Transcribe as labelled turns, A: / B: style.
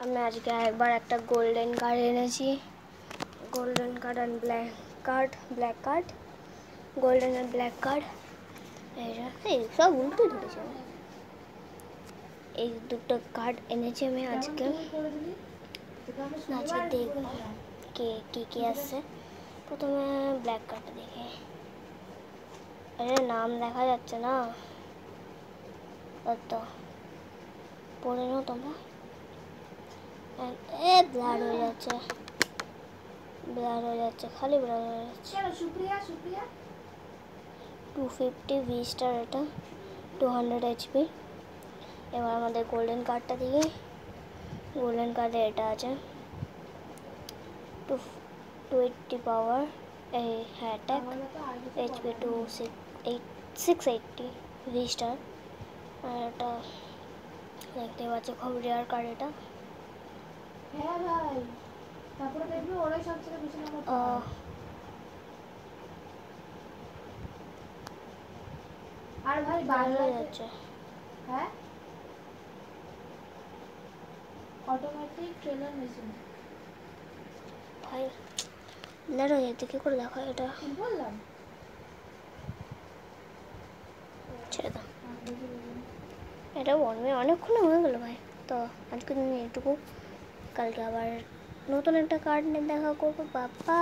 A: আমি আজকে একবার একটা গোল্ডেন কার্ড এনেছি। গোল্ডেন কার্ড আর ব্ল্যাক কার্ড, গোল্ডেন আর ব্ল্যাক কার্ড। এই সব উল্টো ধরেছে। এই দুটো কার্ড এনেছি আমি আজকে দেখবো কে আসছে। প্রথমে ব্ল্যাক কার্ডটা দেখে, আরে নাম দেখা যাচ্ছে না তো, পড়ে নাও তোমরা। ব্লার হয়ে যাচ্ছে, খালি ব্লার হয়ে যাচ্ছে। 250 V স্টার, এটা 200 HP। এবার আমাদের গোল্ডেন কার্ডটা দিয়ে, গোল্ডেন কার্ডে এটা আছে 280 পাওয়ার, এই অ্যাটাক, HP 680 V স্টার। আর এটা দেখতে পাচ্ছি খুব রেয়ার কার্ড এটা।
B: হ্যাঁ ভাই, তারপরে দেখবি ওরাই সবচেয়ে বেশি নম্বর পায়। আর ভাই বাংলা
A: যাচ্ছে,
B: হ্যাঁ অটোমেটিক ট্রেলার মেশিন
A: ভাই ব্লার হয়ে যাচ্ছে, কী করে দেখা এটা?
B: কি বললাম?
A: ছেড়ে দাও, এটা অনেকক্ষণ হয়ে গেলো ভাই। তো আজকের দিন এটুকু, কালকে আবার নতুন একটা কার্ড নিয়ে দেখা করবো। বাবা।